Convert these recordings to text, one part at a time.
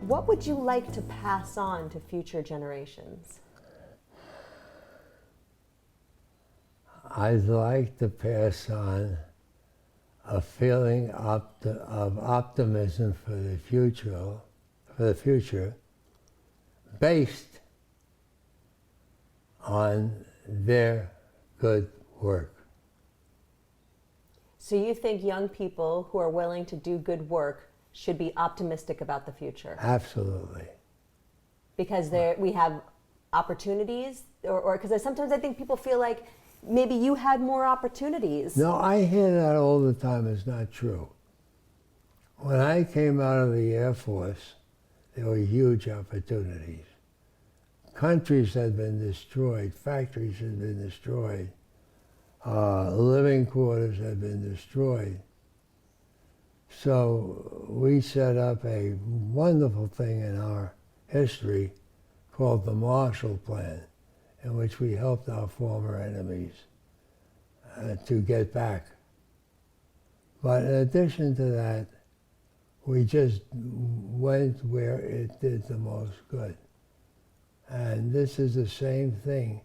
What would you like to pass on to future generations? I'd like to pass on a feeling of optimism for the future, based on their good work. So you think young people who are willing to do good work should be optimistic about the future? Absolutely. Because we have opportunities, or because sometimes I think people feel like maybe you had more opportunities. No, I hear that all the time. It's not true. When I came out of the Air Force, there were huge opportunities. Countries had been destroyed, factories had been destroyed, living quarters had been destroyed. So we set up a wonderful thing in our history called the Marshall Plan, in which we helped our former enemies to get back. But in addition to that, we just went where it did the most good. And this is the same thing.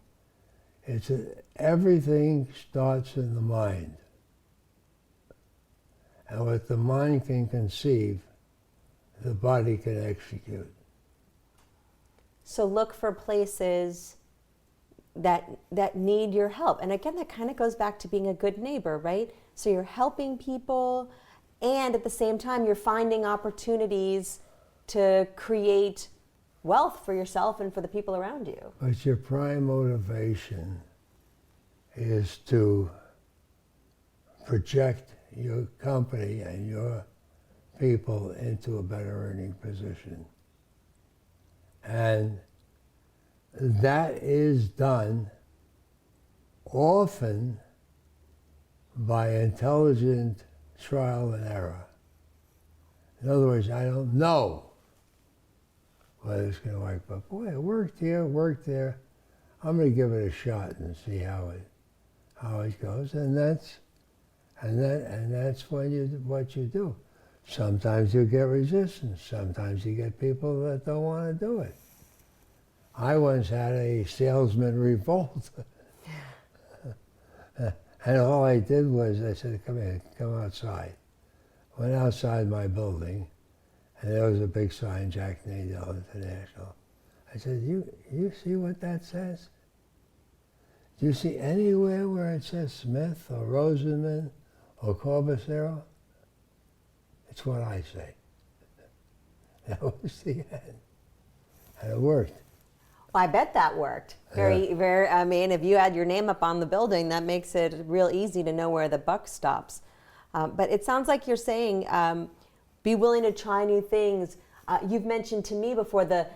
Everything starts in the mind. And what the mind can conceive, the body can execute. So look for places that need your help. And again, that kind of goes back to being a good neighbor, right? So you're helping people, and at the same time, you're finding opportunities to create wealth for yourself and for the people around you. But your prime motivation is to project your company and your people into a better earning position. And that is done often by intelligent trial and error. In other words, I don't know whether it's going to work, but boy, it worked here, worked there. I'm going to give it a shot and see how it goes, and that's what you do. Sometimes you get resistance. Sometimes you get people that don't want to do it. I once had a salesman revolt. And all I did was, I said, come here, come outside. Went outside my building, and there was a big sign, Jack Nadell International. I said, you see what that says? Do you see anywhere where it says Smith or Rosenman or Corbacero? It's what I say. That was the end. And it worked. Well, I bet that worked. Very, I mean, if you had your name up on the building, that makes it real easy to know where the buck stops. But it sounds like you're saying be willing to try new things. You've mentioned to me before the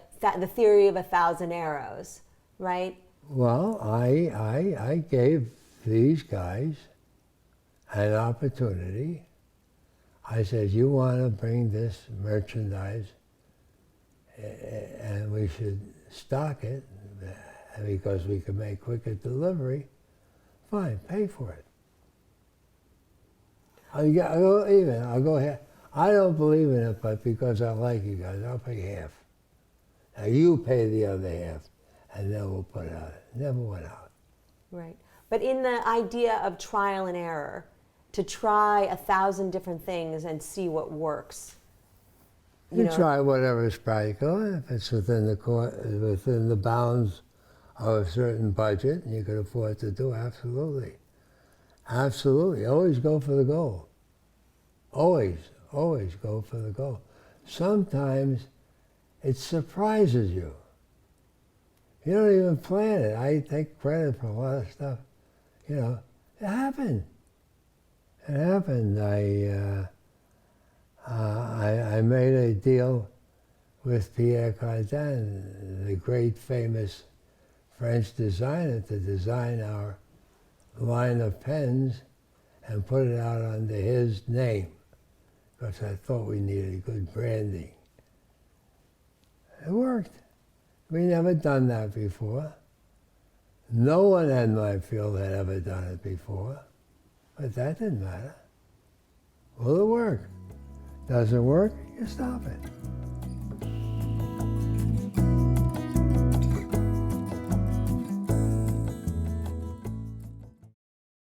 theory of 1,000 arrows, right? Well, I gave these guys an opportunity. I said, you want to bring this merchandise and we should stock it because we can make quicker delivery. Fine, pay for it. I'll go ahead. I don't believe in it, but because I like you guys, I'll pay half. Now you pay the other half, and then we'll put it out. It never went out. Right. But in the idea of trial and error, to try 1,000 different things and see what works. You try whatever is practical. If it's within the bounds of a certain budget and you can afford to do, absolutely. Absolutely. Always go for the goal. Always go for the goal. Sometimes it surprises you. You don't even plan it. I take credit for a lot of stuff. It happened. It happened. I made a deal with Pierre Cardin, the great famous French designer, to design our line of pens and put it out under his name, because I thought we needed good branding. It worked. We never done that before. No one in my field had ever done it before, but that didn't matter. Will it work? Doesn't work, you stop it.